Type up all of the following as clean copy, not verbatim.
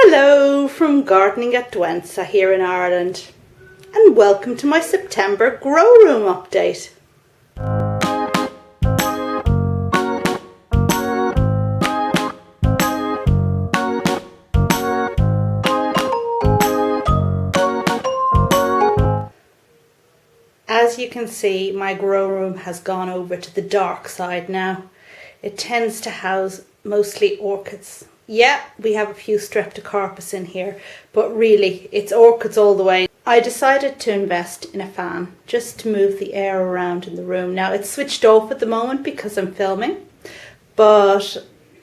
Hello from Gardening at Dwensa here in Ireland, and welcome to my September grow room update. As you can see, my grow room has gone over to the dark side now. It tends to house mostly orchids. Yeah, we have a few streptocarpus in here, but really it's orchids all the way. I decided to invest in a fan just to move the air around in the room. Now it's switched off at the moment because I'm filming, but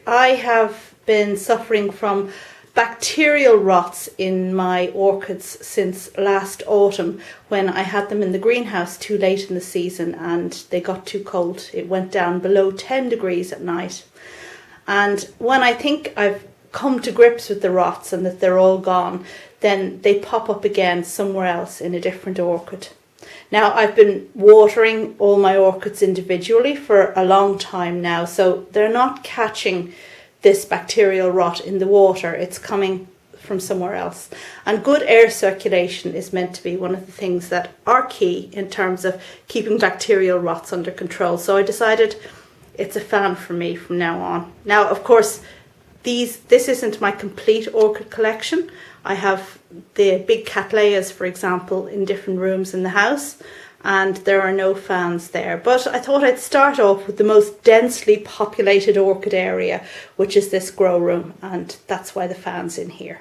I have been suffering from bacterial rots in my orchids since last autumn when I had them in the greenhouse too late in the season and they got too cold. It went down below 10 degrees at night. And when I think I've come to grips with the rots and that they're all gone, then they pop up again somewhere else in a different orchid. Now, I've been watering all my orchids individually for a long time now, so they're not catching this bacterial rot in the water. It's coming from somewhere else. And good air circulation is meant to be one of the things that are key in terms of keeping bacterial rots under control. So I decided it's a fan for me from now on. Now, of course, this isn't my complete orchid collection. I have the big cattleyas, for example, in different rooms in the house, and there are no fans there. But I thought I'd start off with the most densely populated orchid area, which is this grow room, and that's why the fan's in here.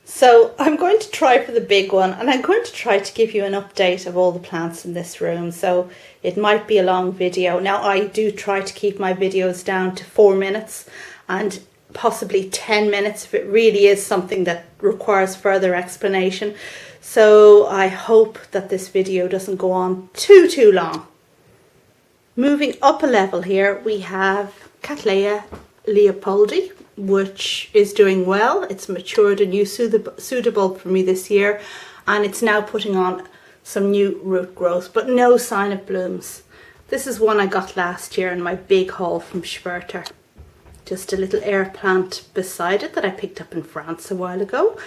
So I'm going to try for the big one, and I'm going to try to give you an update of all the plants in this room, so it might be a long video. Now, I do try to keep my videos down to 4 minutes and possibly 10 minutes if it really is something that requires further explanation. So I hope that this video doesn't go on too long. Moving up a level here, we have Cattleya leopoldii, which is doing well. It's matured a new pseudobulb for me this year, and it's now putting on some new root growth, but no sign of blooms. This is one I got last year in my big haul from Cheatah. Just a little air plant beside it that I picked up in France a while ago,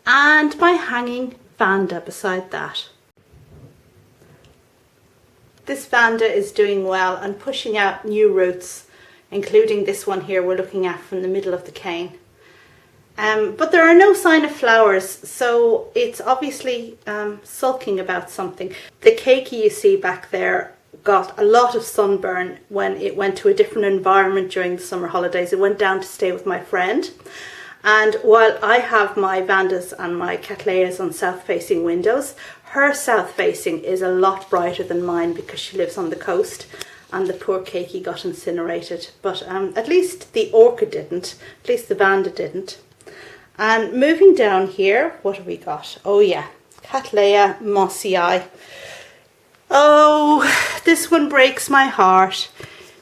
and my hanging Vanda beside that. This Vanda is doing well and pushing out new roots, including this one here we're looking at from the middle of the cane. But there are no sign of flowers, so it's obviously sulking about something. The keiki you see back there got a lot of sunburn when it went to a different environment during the summer holidays. It went down to stay with my friend. And while I have my Vandas and my Cattleyas on south-facing windows, her south-facing is a lot brighter than mine because she lives on the coast, and the poor keiki got incinerated. But at least the orchid didn't, at least the Vanda didn't. And moving down here, what have we got? Oh yeah, Cattleya mossiae. Oh, this one breaks my heart.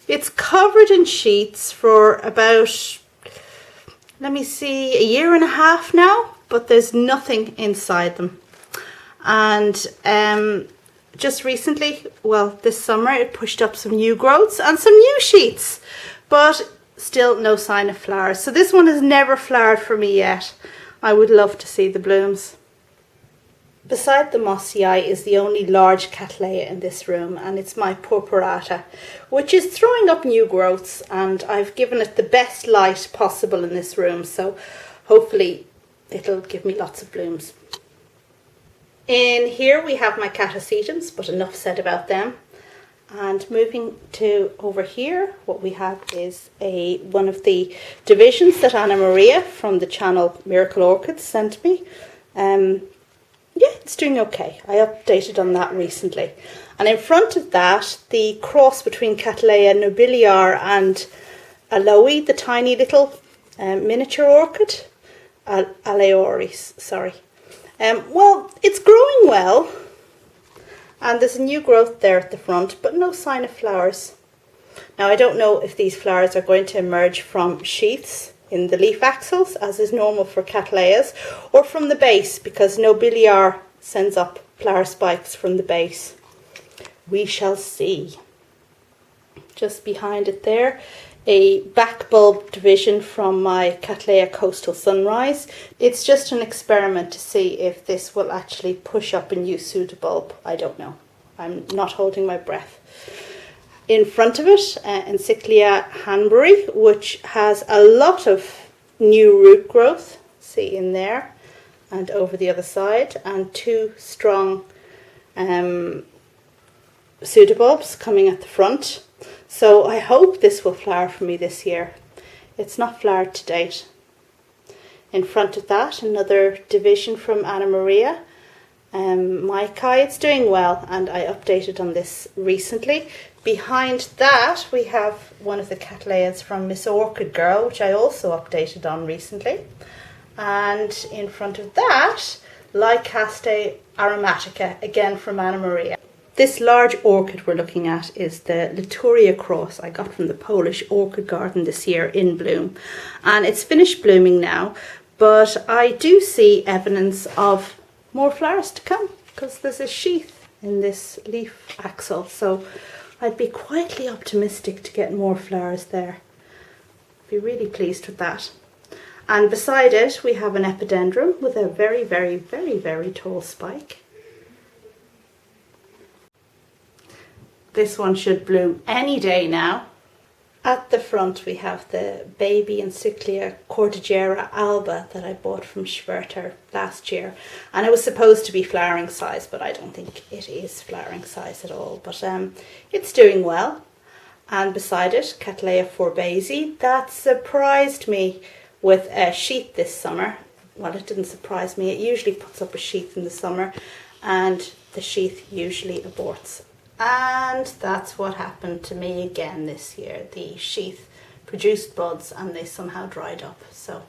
It's covered in sheets for about, let me see, a year and a half now, but there's nothing inside them. And just recently, well, this summer, it pushed up some new growths and some new sheets, but still no sign of flowers. So this one has never flowered for me yet. I would love to see the blooms. Beside the mossiae is the only large Cattleya in this room, and it's my purpurata, which is throwing up new growths, and I've given it the best light possible in this room, so hopefully it'll give me lots of blooms. In here we have my catasetums, but enough said about them. And moving to over here, what we have is one of the divisions that Anna Maria from the channel Miracle Orchids sent me. Yeah, it's doing okay. I updated on that recently. And in front of that, the cross between Cattleya nobilior and alaorii, the tiny little miniature orchid. Alaorii, sorry. Well, it's growing well. And there's a new growth there at the front, but no sign of flowers. Now, I don't know if these flowers are going to emerge from sheaths in the leaf axils, as is normal for Cattleyas, or from the base, because nobilior sends up flower spikes from the base. We shall see. Just behind it there a back bulb division from my Cattleya Coastal Sunrise. It's just an experiment to see if this will actually push up a new pseudobulb. I don't know. I'm not holding my breath. In front of it, Encyclia hanburyi, which has a lot of new root growth. See in there and over the other side, and two strong pseudobulbs coming at the front. So I hope this will flower for me this year. It's not flowered to date. In front of that, another division from Anna Maria, Maikai. It's doing well, and I updated on this recently. Behind that, we have one of the Cattleyas from Miss Orchid Girl, which I also updated on recently. And in front of that, Lycaste aromatica, again from Anna Maria. This large orchid we're looking at is the Laeliocattleya cross I got from the Polish orchid garden this year in bloom. And it's finished blooming now, but I do see evidence of more flowers to come because there's a sheath in this leaf axil. So I'd be quietly optimistic to get more flowers there. Be really pleased with that. And beside it we have an epidendrum with a very, very, very, very tall spike. This one should bloom any day now. At the front we have the baby Encyclia cordigera alba that I bought from Cheatah last year. And it was supposed to be flowering size, but I don't think it is flowering size at all. But it's doing well. And beside it, Cattleya forbesii. That surprised me with a sheath this summer. Well, it didn't surprise me. It usually puts up a sheath in the summer and the sheath usually aborts. And that's what happened to me again this year. The sheath produced buds and they somehow dried up. So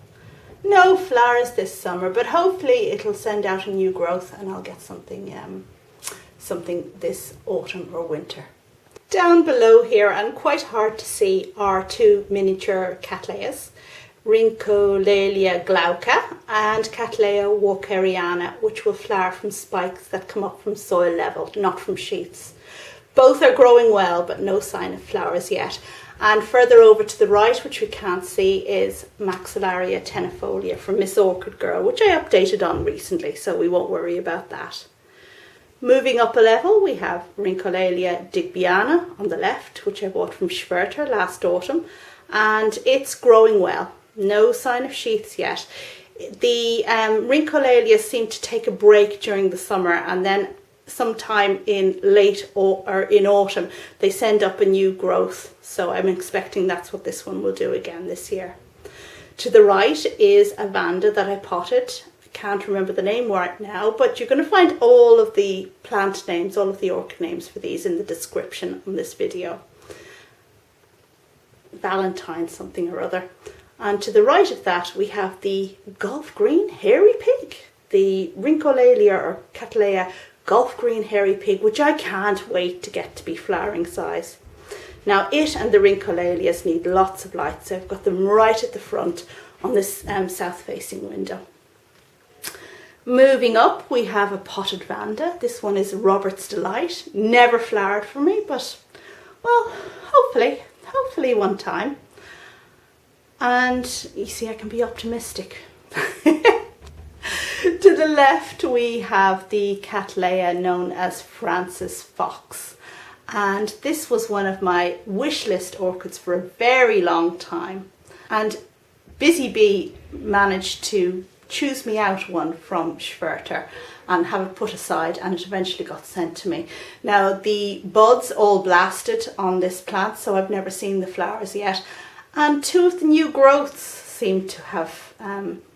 no flowers this summer, but hopefully it'll send out a new growth and I'll get something this autumn or winter. Down below here, and quite hard to see, are two miniature Cattleyas, Rhyncholaelia glauca and Cattleya walkeriana, which will flower from spikes that come up from soil level, not from sheaths. Both are growing well, but no sign of flowers yet. And further over to the right, which we can't see, is Maxillaria tenuifolia from Miss Orchid Girl, which I updated on recently, so we won't worry about that. Moving up a level, we have Rhyncholaelia digbyana on the left, which I bought from Cheatah last autumn, and it's growing well. No sign of sheaths yet. The Rhyncholaelia seem to take a break during the summer, and then sometime in in autumn they send up a new growth, so I'm expecting that's what this one will do again this year. To the right is a Vanda that I potted. I can't remember the name right now, but you're going to find all of the plant names, all of the orchid names for these in the description on this video. Valentine something or other. And to the right of that we have the Gulf Green Hairy Pig, the Rhyncholaelia or Cattleya Gulf Green Hairy Pig, which I can't wait to get to be flowering size. Now it and the Rhyncholaelias need lots of light, so I've got them right at the front on this south facing window. Moving up we have a potted Vanda. This one is Robert's Delight. Never flowered for me, but well, hopefully one time. And you see, I can be optimistic. To the left we have the Cattleya known as Frances Fox, and this was one of my wish list orchids for a very long time, and Busy Bee managed to choose me out one from Cheatah and have it put aside, and it eventually got sent to me. Now the buds all blasted on this plant, so I've never seen the flowers yet, and two of the new growths seem to have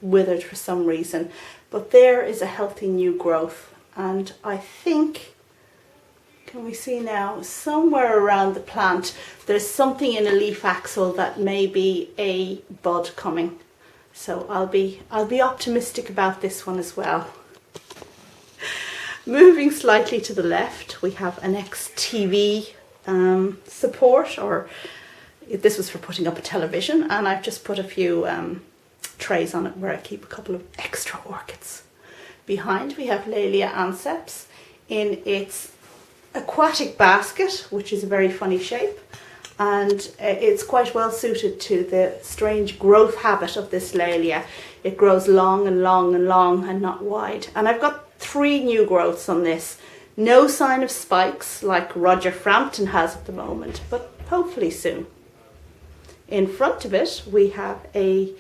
withered for some reason. But there is a healthy new growth, and I think, can we see now, somewhere around the plant there's something in a leaf axil that may be a bud coming. So I'll be optimistic about this one as well. Moving slightly to the left we have an XTV support, or this was for putting up a television, and I've just put a few trays on it where I keep a couple of extra orchids. Behind we have Laelia anceps in its aquatic basket, which is a very funny shape, and it's quite well suited to the strange growth habit of this Laelia. It grows long and long and long and not wide. And I've got 3 new growths on this. No sign of spikes like Roger Frampton has at the moment, but hopefully soon. In front of it we have a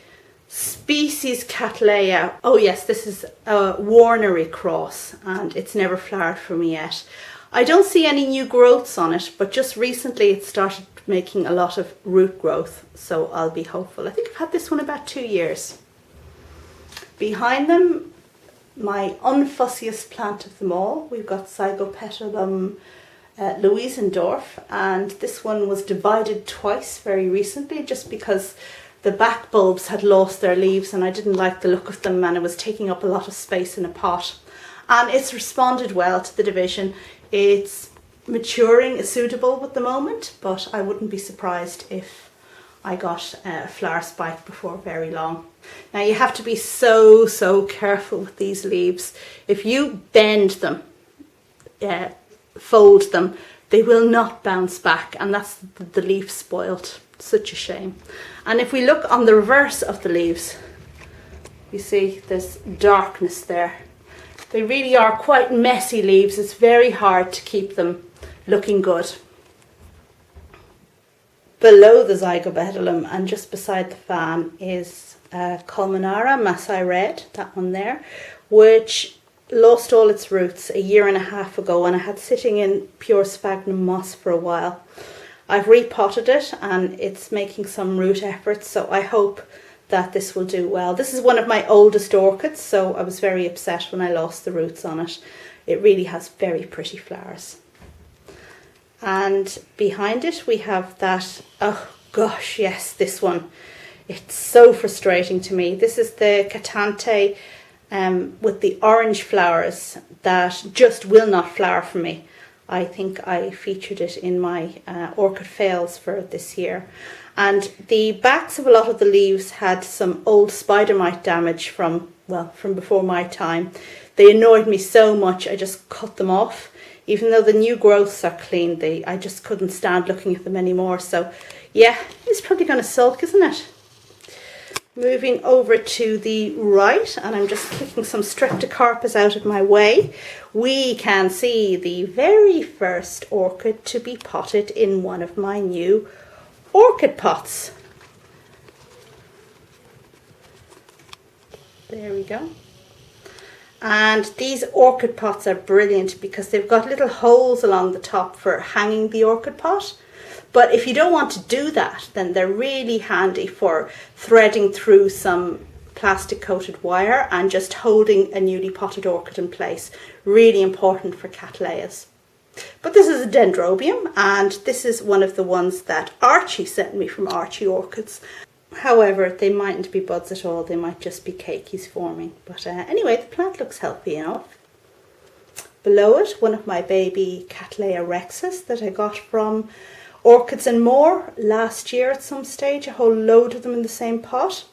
species Cattleya. Oh yes, this is a Warnery cross and it's never flowered for me yet. I don't see any new growths on it, but just recently it started making a lot of root growth, so I'll be hopeful. I think I've had this one about 2 years. Behind them, my unfussiest plant of them all, we've got Zygopetalum Louisendorf, and this one was divided twice very recently just because the back bulbs had lost their leaves and I didn't like the look of them, and it was taking up a lot of space in a pot. And it's responded well to the division. It's maturing suitable at the moment, but I wouldn't be surprised if I got a flower spike before very long. Now you have to be so careful with these leaves. If you bend them, fold them, they will not bounce back, and that's the leaf spoiled. Such a shame. And if we look on the reverse of the leaves, you see there's darkness there. They really are quite messy leaves. It's very hard to keep them looking good. Below the Zygopetalum and just beside the fan is Colmanara Masai Red, that one there, which lost all its roots a year and a half ago, and I had sitting in pure sphagnum moss for a while. I've repotted it and it's making some root efforts, so I hope that this will do well. This is one of my oldest orchids, so I was very upset when I lost the roots on it. It really has very pretty flowers. And behind it we have that, oh gosh, yes, this one. It's so frustrating to me. This is the Cattleya with the orange flowers that just will not flower for me. I think I featured it in my orchid fails for this year. And the backs of a lot of the leaves had some old spider mite damage from before my time. They annoyed me so much I just cut them off. Even though the new growths are clean, I just couldn't stand looking at them anymore. So yeah, it's probably going to sulk, isn't it? Moving over to the right, and I'm just kicking some streptocarpus out of my way, we can see the very first orchid to be potted in one of my new orchid pots. There we go. And these orchid pots are brilliant because they've got little holes along the top for hanging the orchid pot. But if you don't want to do that, then they're really handy for threading through some plastic coated wire and just holding a newly potted orchid in place. Really important for Cattleyas. But this is a Dendrobium, and this is one of the ones that Archie sent me from Archie Orchids. However, they mightn't be buds at all, they might just be cakeys forming. But anyway, the plant looks healthy enough. Below it, one of my baby Cattleya rexes that I got from Orchids and More last year at some stage, a whole load of them in the same pot.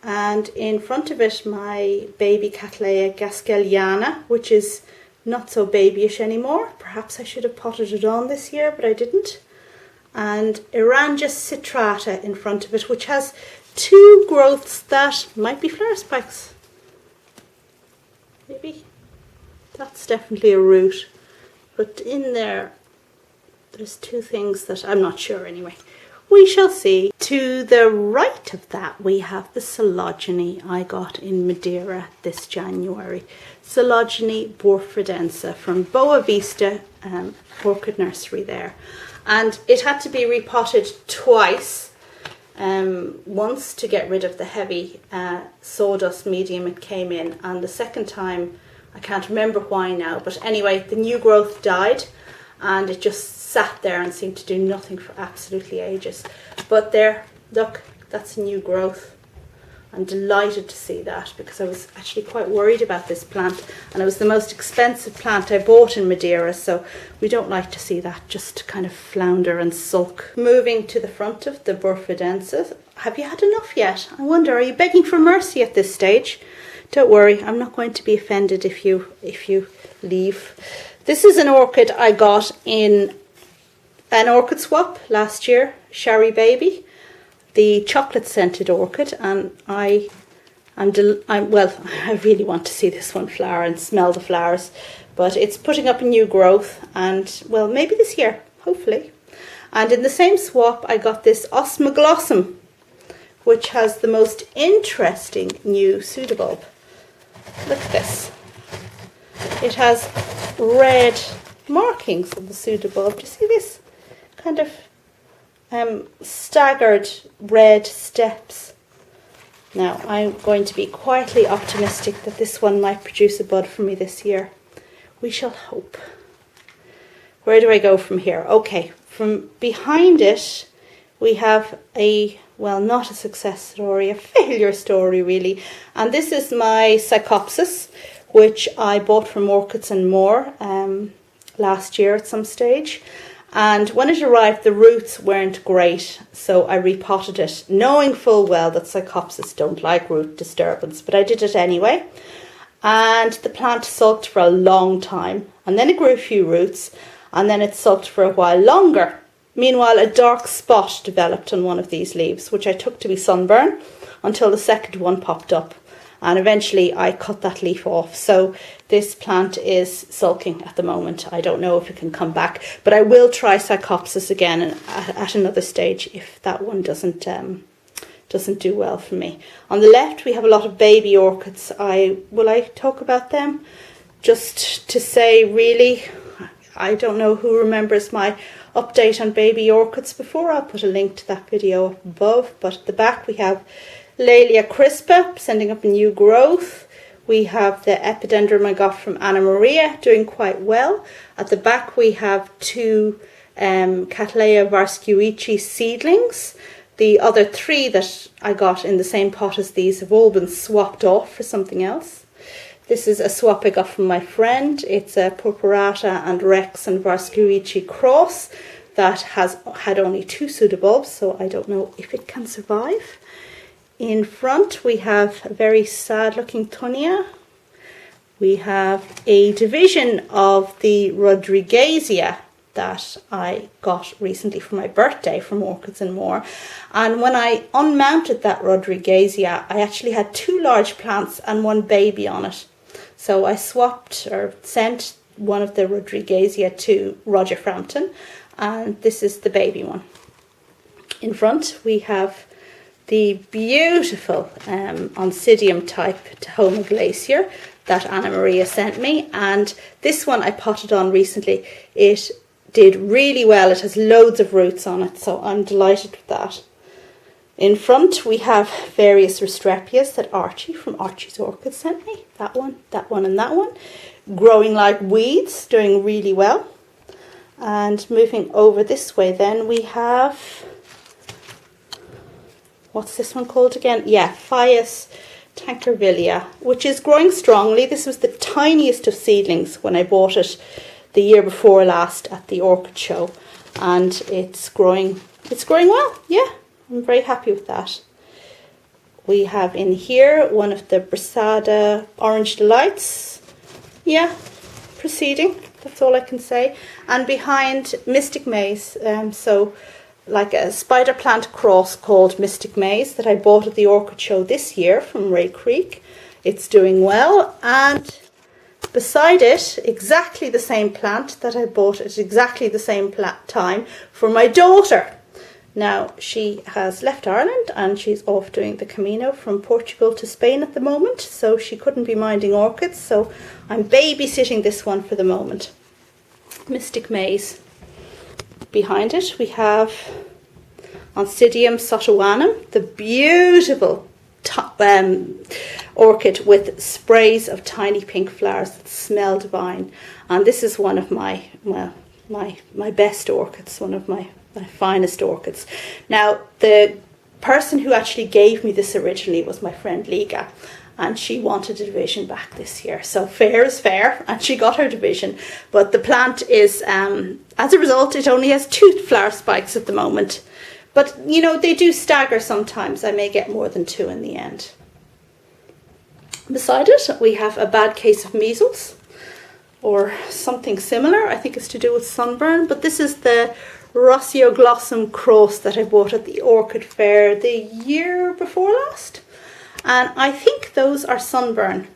And in front of it, my baby Cattleya gaskelliana, which is not so babyish anymore. Perhaps I should have potted it on this year, but I didn't. And Eranga citrata in front of it, which has 2 growths that might be flower spikes. Maybe. That's definitely a root. But in there, there's 2 things that I'm not sure anyway. We shall see. To the right of that, we have the Coelogene I got in Madeira this January. Coelogene borfredensa from Boa Vista Orchid Nursery there. And it had to be repotted twice. Once to get rid of the heavy sawdust medium it came in, and the second time, I can't remember why now, but anyway, the new growth died and it just sat there and seemed to do nothing for absolutely ages. But there, look, that's a new growth. I'm delighted to see that because I was actually quite worried about this plant, and it was the most expensive plant I bought in Madeira, so we don't like to see that just kind of flounder and sulk. Moving to the front of the borfredensis. Have you had enough yet? I wonder, are you begging for mercy at this stage? Don't worry, I'm not going to be offended if you leave. This is an orchid I got in an orchid swap last year, Sherry Baby, the chocolate scented orchid, and I really want to see this one flower and smell the flowers, but it's putting up a new growth, and well, maybe this year, hopefully. And in the same swap I got this Osmoglossum, which has the most interesting new pseudobulb. Look at this. It has red markings on the pseudobulb. Do you see this? Kind of staggered red steps. Now I'm going to be quietly optimistic that this one might produce a bud for me this year. We shall hope. Where do I go from here? Okay, from behind it we have a, well, not a success story, a failure story really. And this is my Psychopsis, which I bought from Orchids and More last year at some stage. And when it arrived, the roots weren't great, so I repotted it, knowing full well that Psychopsis don't like root disturbance, but I did it anyway. And the plant sulked for a long time, and then it grew a few roots, and then it sulked for a while longer. Meanwhile, a dark spot developed on one of these leaves, which I took to be sunburn, until the second one popped up. And eventually I cut that leaf off. So this plant is sulking at the moment. I don't know if it can come back, but I will try Psychopsis again at another stage if that one doesn't do well for me. On the left we have a lot of baby orchids. Will I talk about them? Just to say, really, I don't know who remembers my update on baby orchids before. I'll put a link to that video up above. But at the back we have Laelia crispa, sending up a new growth. We have the Epidendrum I got from Anna Maria, doing quite well. At the back we have two Cattleya varscuici seedlings. The other three that I got in the same pot as these have all been swapped off for something else. This is a swap I got from my friend. It's a purpurata and Rex and varscuici cross that has had only 2 pseudobulbs, so I don't know if it can survive. In front we have a very sad looking Tunia. We have a division of the Rodriguezia that I got recently for my birthday from Orchids and More. And when I unmounted that Rodriguezia, I actually had 2 large plants and 1 baby on it. So I swapped or sent one of the Rodriguezia to Roger Frampton, and this is the baby one. In front we have the beautiful Oncidium type Tahoma Glacier that Anna Maria sent me, and this one I potted on recently. It did really well. It has loads of roots on it, so I'm delighted with that. In front we have various Restrepias that Archie from Archie's Orchids sent me. That one and that one. Growing like weeds, doing really well. And moving over this way then we have, what's this one called again? Yeah, Phaeus tankervillea, which is growing strongly. This was the tiniest of seedlings when I bought it the year before last at the orchid show, and it's growing well. Yeah, I'm very happy with that. We have in here one of the Brassanthe Orange Delights. Yeah, proceeding, that's all I can say. And behind Mystic Maze, so like a spider plant cross called Mystic Maze that I bought at the orchid show this year from Ray Creek. It's doing well, and beside it, exactly the same plant that I bought at exactly the same time for my daughter. Now, she has left Ireland and she's off doing the Camino from Portugal to Spain at the moment, so she couldn't be minding orchids, so I'm babysitting this one for the moment. Mystic Maze. Behind it we have Oncidium sotoanum, the beautiful orchid with sprays of tiny pink flowers that smell divine. And this is one of my best orchids, one of my finest orchids. Now, the person who actually gave me this originally was my friend Liga, and she wanted a division back this year. So fair is fair, and she got her division. But the plant is, as a result, it only has 2 flower spikes at the moment. But, you know, they do stagger sometimes. I may get more than 2 in the end. Beside it, we have a bad case of measles, or something similar. I think it's to do with sunburn. But this is the Roseoglossum cross that I bought at the Orchid Fair the year before last. And I think those are sunburn.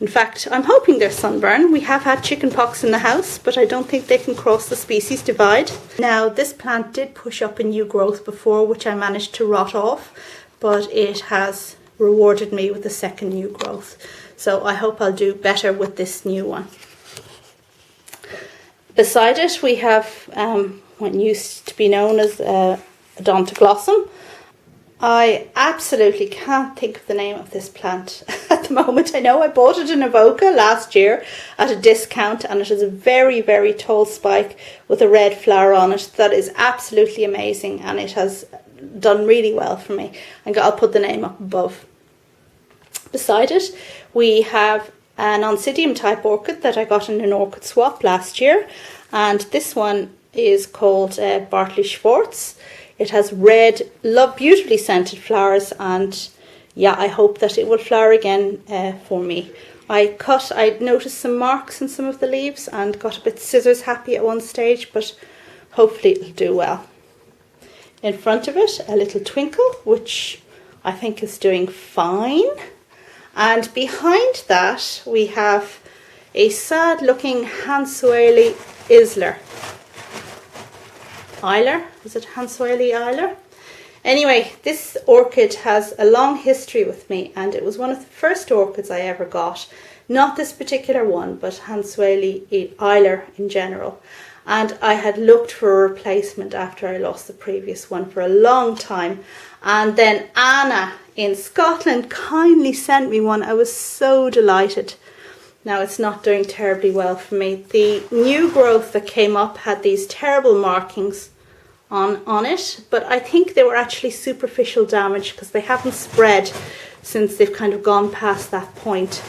In fact, I'm hoping they're sunburn. We have had chicken pox in the house, but I don't think they can cross the species divide. Now, this plant did push up a new growth before, which I managed to rot off, but it has rewarded me with a second new growth. So I hope I'll do better with this new one. Beside it, we have what used to be known as Odontoglossum. I absolutely can't think of the name of this plant at the moment. I know I bought it in Avoca last year at a discount, and it is a very, very tall spike with a red flower on it that is absolutely amazing, and it has done really well for me. I'll put the name up above. Beside it, we have an Oncidium type orchid that I got in an orchid swap last year, and this one is called Bartley Schwartz. It has red, beautifully scented flowers, and yeah, I hope that it will flower again for me. I noticed some marks in some of the leaves and got a bit scissors happy at one stage, but hopefully it'll do well. In front of it, a little twinkle, which I think is doing fine. And behind that, we have a sad looking Hansueli Isler. Is it Hansueli Isler? Anyway, this orchid has a long history with me, and it was one of the first orchids I ever got. Not this particular one, but Hansueli Isler in general. And I had looked for a replacement after I lost the previous one for a long time. And then Anna in Scotland kindly sent me one. I was so delighted. Now, it's not doing terribly well for me. The new growth that came up had these terrible markings on it, but I think they were actually superficial damage because they haven't spread since they've kind of gone past that point.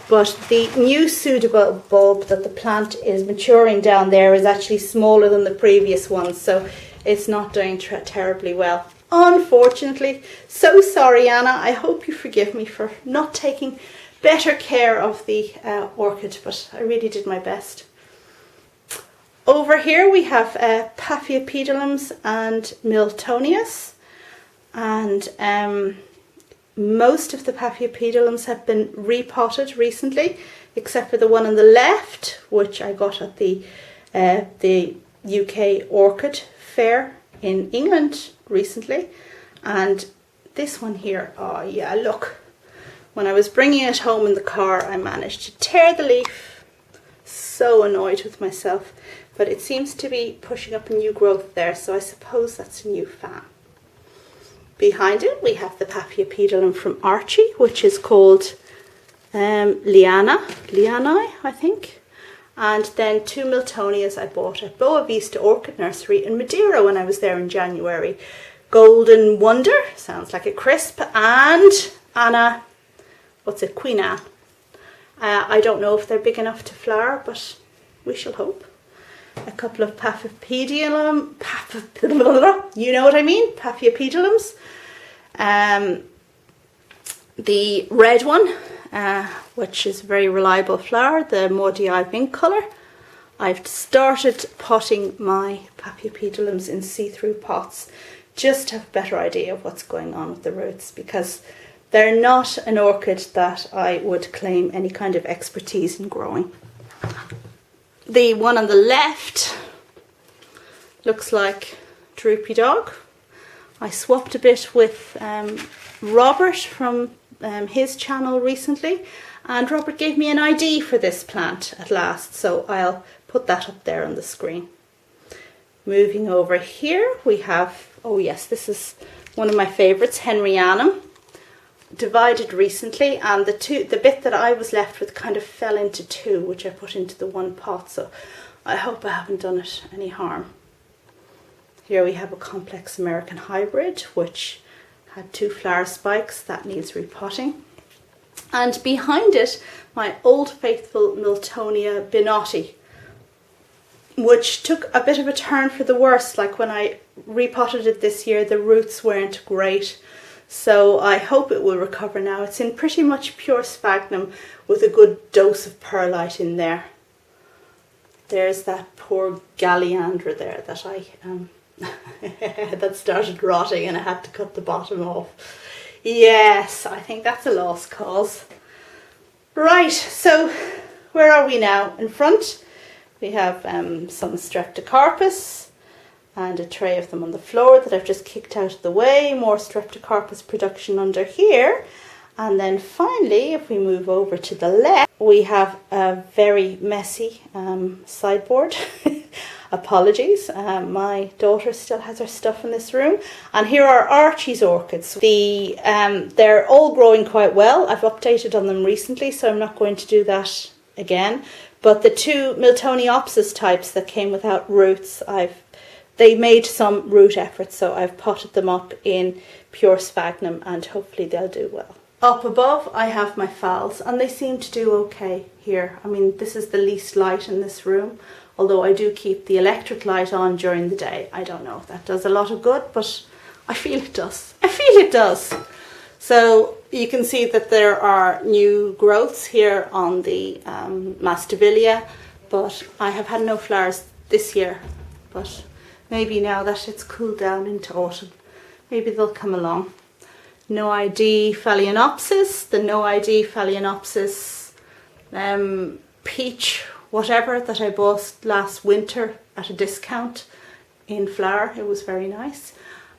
But the new suitable bulb that the plant is maturing down there is actually smaller than the previous one, so it's not doing terribly well, unfortunately. So sorry, Anna. I hope you forgive me for not taking better care of the orchid, but I really did my best. Over here we have Paphiopedilums and Miltonius, and most of the Paphiopedilums have been repotted recently, except for the one on the left, which I got at the UK Orchid Fair in England recently. And this one here, oh yeah, look. When I was bringing it home in the car, I managed to tear the leaf. So annoyed with myself. But it seems to be pushing up a new growth there, so I suppose that's a new fan. Behind it, we have the Paphiopedilum from Archie, which is called Lianae, I think. And then two Miltonias I bought at Boa Vista Orchid Nursery in Madeira when I was there in January. Golden Wonder, sounds like a crisp, and Anna, Queen Anne. I don't know if they're big enough to flower, but we shall hope. A couple of Paphiopedilum, you know what I mean, Paphiopedilums. The red one, which is a very reliable flower, the mossiae pink colour. I've started potting my Paphiopedilums in see-through pots just to have a better idea of what's going on with the roots, because they're not an orchid that I would claim any kind of expertise in growing. The one on the left looks like Droopy Dog. I swapped a bit with Robert from his channel recently, and Robert gave me an ID for this plant at last, so I'll put that up there on the screen. Moving over here we have, oh yes, this is one of my favourites, Henryanum. Divided recently, and the bit that I was left with kind of fell into two, which I put into the one pot, so I hope I haven't done it any harm. Here we have a complex American hybrid which had two flower spikes that needs repotting, and behind it my old faithful Miltonia Binotti, which took a bit of a turn for the worse. Like when I repotted it this year, the roots weren't great. So I hope it will recover now. It's in pretty much pure sphagnum with a good dose of perlite in there. there's that poor Galliandra there that I that started rotting and I had to cut the bottom off. Yes, I think that's a lost cause. Right, so where are we now? In front we have some streptocarpus and a tray of them on the floor that I've just kicked out of the way. More streptocarpus production under here. And then finally, if we move over to the left, we have a very messy sideboard. Apologies, my daughter still has her stuff in this room. And here are Archie's orchids. They're all growing quite well. I've updated on them recently, so I'm not going to do that again. But the two Miltoniopsis types that came without roots, they made some root efforts, so I've potted them up in pure sphagnum and hopefully they'll do well. Up above I have my phals and they seem to do okay here. I mean, this is the least light in this room, although I do keep the electric light on during the day. I don't know if that does a lot of good, but I feel it does. I feel it does. So you can see that there are new growths here on the Masdevillia, but I have had no flowers this year. But maybe now that it's cooled down into autumn, maybe they'll come along. No-ID Phalaenopsis, the No-ID Phalaenopsis peach whatever that I bought last winter at a discount in flower. It was very nice.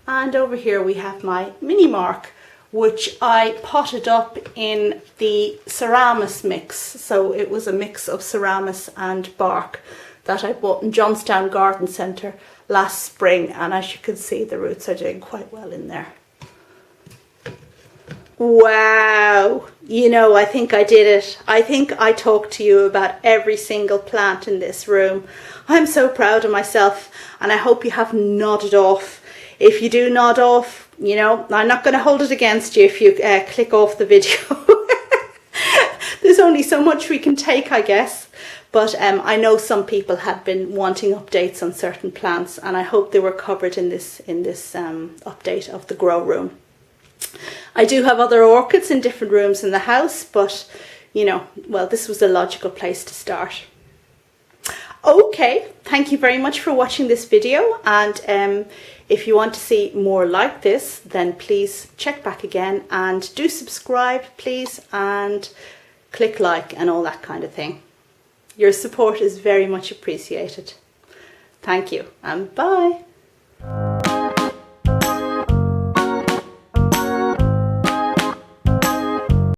And over here we have my mini mark, which I potted up in the Ceramus mix. So it was a mix of Ceramus and bark that I bought in Johnstown Garden Centre last spring, and as you can see the roots are doing quite well in there. Wow, you know, I think I did it. I think I talked to you about every single plant in this room. I'm so proud of myself and I hope you have nodded off. If you do nod off, you know, I'm not going to hold it against you if you click off the video. There's only so much we can take, I guess. But I know some people had been wanting updates on certain plants and I hope they were covered in this update of the grow room. I do have other orchids in different rooms in the house, but you know, well, this was a logical place to start. Okay, thank you very much for watching this video, and if you want to see more like this, then please check back again and do subscribe, please, and click like and all that kind of thing. Your support is very much appreciated. Thank you and bye.